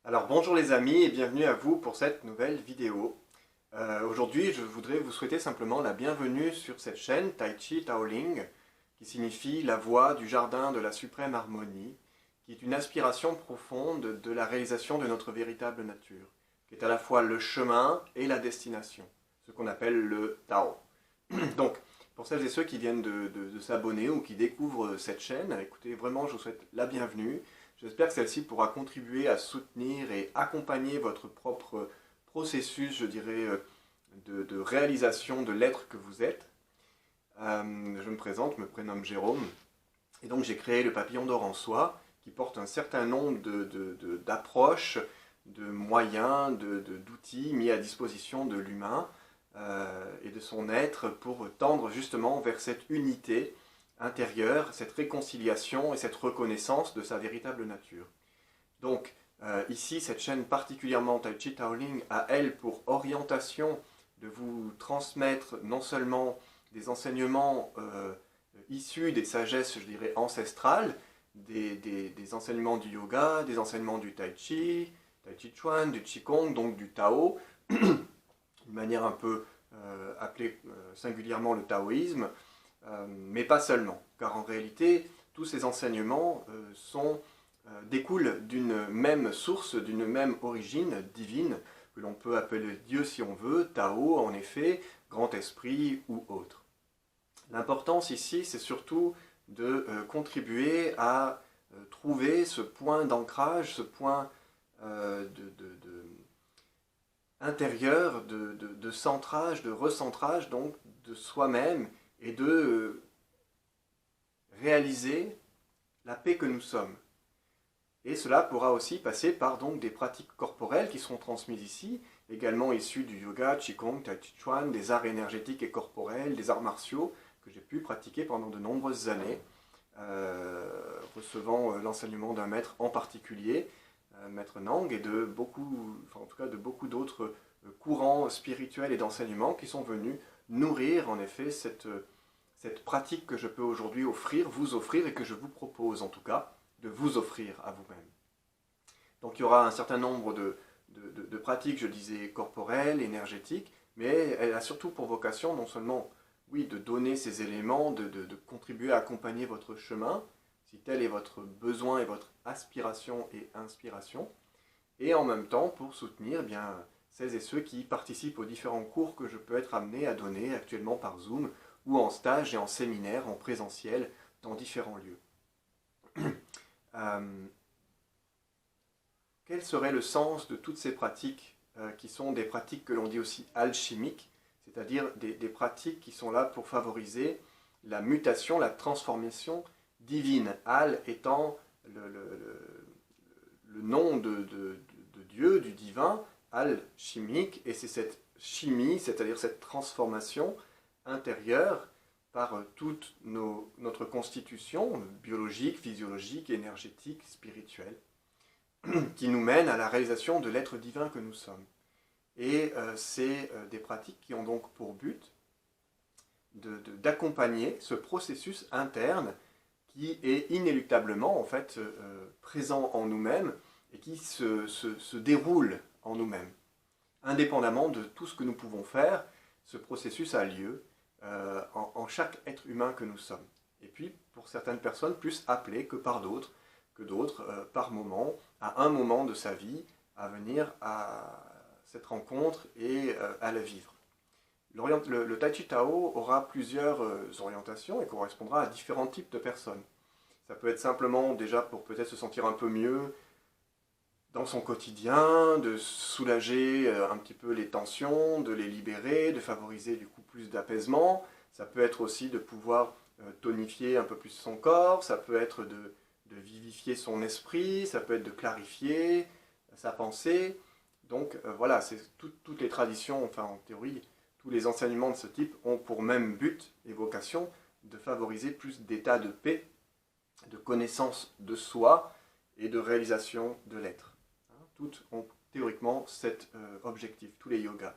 Alors bonjour les amis et bienvenue à vous pour cette nouvelle vidéo. Aujourd'hui je voudrais vous souhaiter simplement la bienvenue sur cette chaîne Tai Chi Taoling, qui signifie la voie du jardin de la suprême harmonie, qui est une aspiration profonde de la réalisation de notre véritable nature, qui est à la fois le chemin et la destination, ce qu'on appelle le Tao. Donc pour celles et ceux qui viennent de s'abonner ou qui découvrent cette chaîne, écoutez, vraiment je vous souhaite la bienvenue. J'espère que celle-ci pourra contribuer à soutenir et accompagner votre propre processus, je dirais, de réalisation de l'être que vous êtes. Je me présente, je me prénomme Jérôme, et donc j'ai créé le papillon d'or en soi, qui porte un certain nombre d'approches, de moyens, d'outils mis à disposition de l'humain et de son être pour tendre justement vers cette unité intérieure, cette réconciliation et cette reconnaissance de sa véritable nature. Donc, ici, cette chaîne particulièrement Tai Chi Taoling a, elle, pour orientation de vous transmettre non seulement des enseignements issus des sagesses, je dirais, ancestrales, des enseignements du yoga, des enseignements du Tai Chi Chuan, du Qigong, donc du Tao, d'une manière un peu appelée singulièrement le taoïsme, mais pas seulement, car en réalité, tous ces enseignements découlent d'une même source, d'une même origine divine, que l'on peut appeler Dieu si on veut, Tao en effet, Grand Esprit ou autre. L'importance ici, c'est surtout de contribuer à trouver ce point d'ancrage, ce point intérieur, de centrage, de recentrage donc de soi-même et de réaliser la paix que nous sommes. Et cela pourra aussi passer par donc des pratiques corporelles qui seront transmises ici, également issues du yoga, Qigong, Tai Chi Chuan, des arts énergétiques et corporels, des arts martiaux que j'ai pu pratiquer pendant de nombreuses années, recevant l'enseignement d'un maître en particulier, maître Nang, et de beaucoup, enfin en tout cas de beaucoup d'autres courants spirituels et d'enseignements qui sont venus nourrir en effet cette pratique que je peux aujourd'hui vous offrir et que je vous propose en tout cas de vous offrir à vous-même. Donc il y aura un certain nombre de pratiques, je disais, corporelles, énergétiques, mais elle a surtout pour vocation non seulement, oui, de donner ces éléments, de contribuer à accompagner votre chemin, si tel est votre besoin et votre aspiration et inspiration, et en même temps pour soutenir bien celles et ceux qui participent aux différents cours que je peux être amené à donner actuellement par Zoom, ou en stage et en séminaire, en présentiel, dans différents lieux. Quel serait le sens de toutes ces pratiques qui sont des pratiques que l'on dit aussi alchimiques, c'est-à-dire des pratiques qui sont là pour favoriser la mutation, la transformation divine, al étant le nom de Dieu, du divin, alchimique, et c'est cette chimie, c'est-à-dire cette transformation intérieure par toute notre constitution biologique, physiologique, énergétique, spirituelle, qui nous mène à la réalisation de l'être divin que nous sommes. Et c'est des pratiques qui ont donc pour but d'accompagner ce processus interne qui est inéluctablement en fait présent en nous-mêmes et qui se déroule en nous-mêmes. Indépendamment de tout ce que nous pouvons faire, ce processus a lieu en chaque être humain que nous sommes. Et puis, pour certaines personnes, plus appelées que d'autres, par moment, à un moment de sa vie, à venir à cette rencontre et à la vivre. Le Tai Chi Tao aura plusieurs orientations et correspondra à différents types de personnes. Ça peut être simplement déjà pour peut-être se sentir un peu mieux dans son quotidien, de soulager un petit peu les tensions, de les libérer, de favoriser du coup plus d'apaisement. Ça peut être aussi de pouvoir tonifier un peu plus son corps, ça peut être de vivifier son esprit, ça peut être de clarifier sa pensée. Donc voilà, c'est toutes les traditions, enfin en théorie, tous les enseignements de ce type ont pour même but et vocation de favoriser plus d'état de paix, de connaissance de soi et de réalisation de l'être. Toutes ont théoriquement cet objectif, tous les yogas,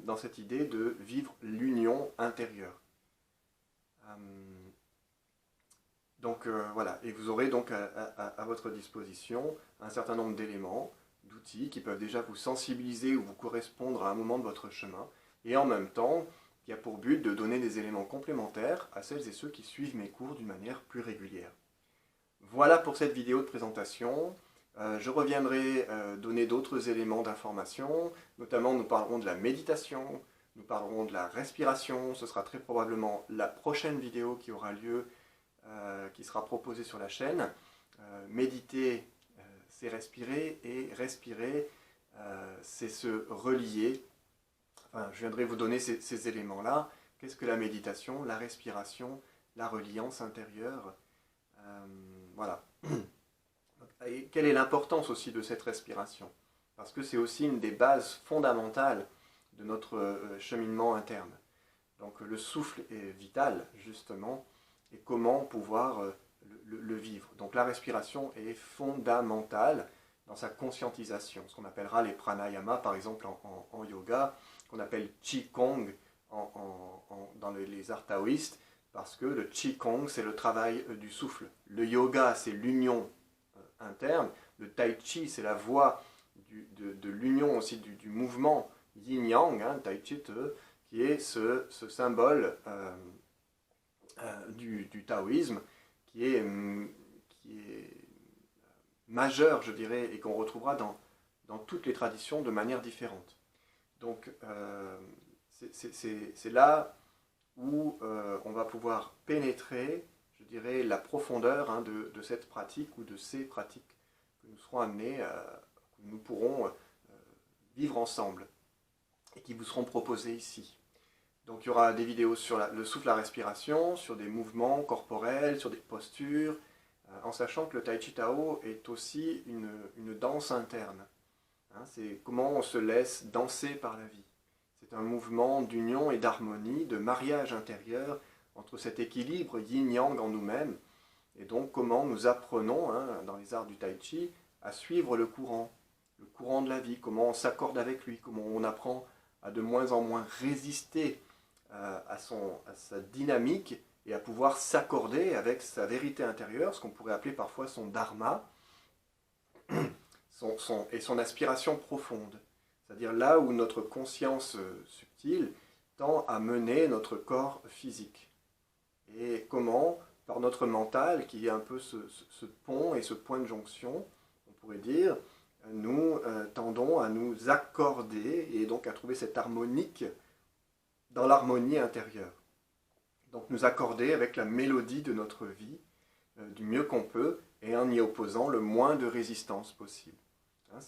dans cette idée de vivre l'union intérieure. Donc voilà, et vous aurez donc à votre disposition un certain nombre d'éléments, d'outils qui peuvent déjà vous sensibiliser ou vous correspondre à un moment de votre chemin, et en même temps, qui a pour but de donner des éléments complémentaires à celles et ceux qui suivent mes cours d'une manière plus régulière. Voilà pour cette vidéo de présentation. Je reviendrai donner d'autres éléments d'information, notamment nous parlerons de la méditation, nous parlerons de la respiration, ce sera très probablement la prochaine vidéo qui aura lieu, qui sera proposée sur la chaîne. Méditer, c'est respirer, et respirer, c'est se relier. Enfin, je viendrai vous donner ces éléments-là. Qu'est-ce que la méditation, la respiration, la reliance intérieure? Voilà. Et quelle est l'importance aussi de cette respiration? Parce que c'est aussi une des bases fondamentales de notre cheminement interne. Donc le souffle est vital, justement, et comment pouvoir le vivre. Donc la respiration est fondamentale dans sa conscientisation, ce qu'on appellera les pranayamas, par exemple en yoga, qu'on appelle Qigong dans les arts taoïstes, parce que le Qigong, c'est le travail du souffle. Le yoga, c'est l'union interne. Le tai chi, c'est la voie de l'union aussi du mouvement yin-yang, hein, tai chi te, qui est ce symbole du taoïsme, qui est majeur, je dirais, et qu'on retrouvera dans toutes les traditions de manière différente. Donc, c'est là où on va pouvoir pénétrer, je dirais, la profondeur, hein, de cette pratique ou de ces pratiques que nous serons amenés, que nous pourrons vivre ensemble et qui vous seront proposées ici. Donc il y aura des vidéos sur le souffle, la respiration, sur des mouvements corporels, sur des postures, en sachant que le Tai Chi Tao est aussi une danse interne. Hein, c'est comment on se laisse danser par la vie. C'est un mouvement d'union et d'harmonie, de mariage intérieur entre cet équilibre yin-yang en nous-mêmes, et donc comment nous apprenons, hein, dans les arts du Tai Chi, à suivre le courant de la vie, comment on s'accorde avec lui, comment on apprend à de moins en moins résister à sa dynamique et à pouvoir s'accorder avec sa vérité intérieure, ce qu'on pourrait appeler parfois son dharma, et son aspiration profonde. C'est-à-dire là où notre conscience subtile tend à mener notre corps physique. Et comment, par notre mental, qui est un peu ce pont et ce point de jonction, on pourrait dire, nous tendons à nous accorder et donc à trouver cette harmonique dans l'harmonie intérieure. Donc nous accorder avec la mélodie de notre vie du mieux qu'on peut et en y opposant le moins de résistance possible. Hein,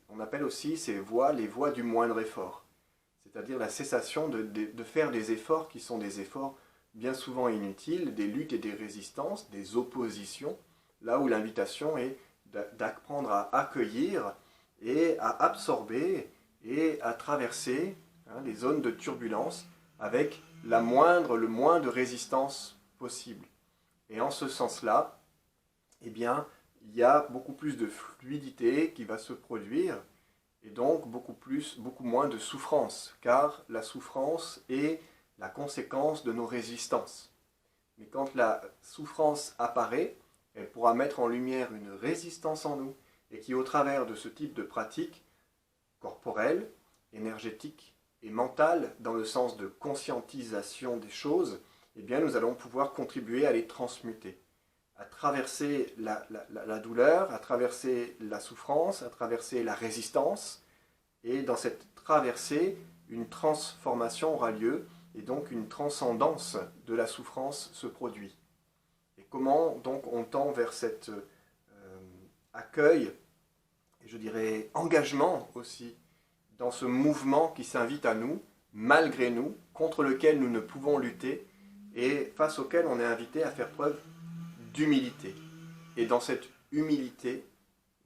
on appelle aussi ces voies les voies du moindre effort, c'est-à-dire la cessation de faire des efforts qui sont des efforts bien souvent inutiles, des luttes et des résistances, des oppositions, là où l'invitation est d'apprendre à accueillir et à absorber et à traverser, hein, les zones de turbulence avec le moins de résistance possible. Et en ce sens-là, eh bien, il y a beaucoup plus de fluidité qui va se produire et donc beaucoup moins de souffrance, car la souffrance est la conséquence de nos résistances. Mais quand la souffrance apparaît, elle pourra mettre en lumière une résistance en nous et qui, au travers de ce type de pratique corporelle, énergétique et mentale, dans le sens de conscientisation des choses, eh bien, nous allons pouvoir contribuer à les transmuter, à traverser la douleur, à traverser la souffrance, à traverser la résistance, et dans cette traversée, une transformation aura lieu, et donc une transcendance de la souffrance se produit. Et comment donc on tend vers cet accueil, et je dirais engagement aussi, dans ce mouvement qui s'invite à nous, malgré nous, contre lequel nous ne pouvons lutter, et face auquel on est invité à faire preuve d'humilité. Et dans cette humilité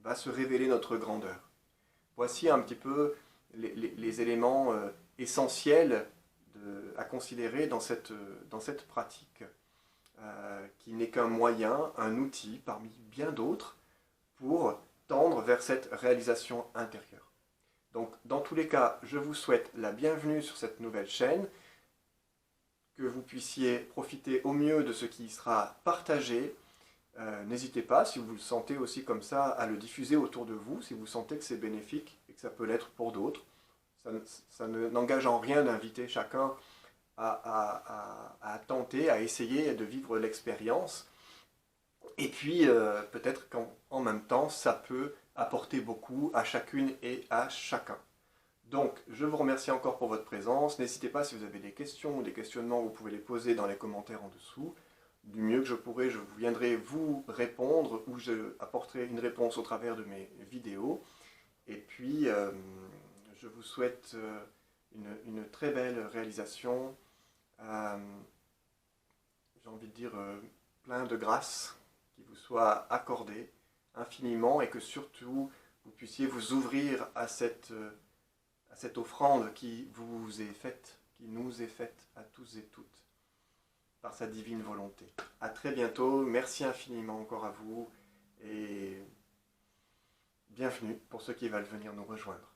va se révéler notre grandeur. Voici un petit peu les éléments essentiels à considérer dans cette pratique, qui n'est qu'un moyen, un outil parmi bien d'autres pour tendre vers cette réalisation intérieure. Donc, dans tous les cas, je vous souhaite la bienvenue sur cette nouvelle chaîne, que vous puissiez profiter au mieux de ce qui sera partagé, N'hésitez pas, si vous le sentez aussi comme ça, à le diffuser autour de vous, si vous sentez que c'est bénéfique et que ça peut l'être pour d'autres. Ça n'engage en rien d'inviter chacun à tenter, à essayer de vivre l'expérience. Et puis, peut-être qu'en même temps, ça peut apporter beaucoup à chacune et à chacun. Donc, je vous remercie encore pour votre présence. N'hésitez pas, si vous avez des questions ou des questionnements, vous pouvez les poser dans les commentaires en dessous. Du mieux que je pourrai, je viendrai vous répondre ou je apporterai une réponse au travers de mes vidéos. Et puis, je vous souhaite une très belle réalisation. J'ai envie de dire plein de grâce qui vous soit accordée infiniment et que surtout vous puissiez vous ouvrir à cette offrande qui vous est faite, qui nous est faite à tous et toutes par sa divine volonté. À très bientôt, merci infiniment encore à vous et bienvenue pour ceux qui veulent venir nous rejoindre.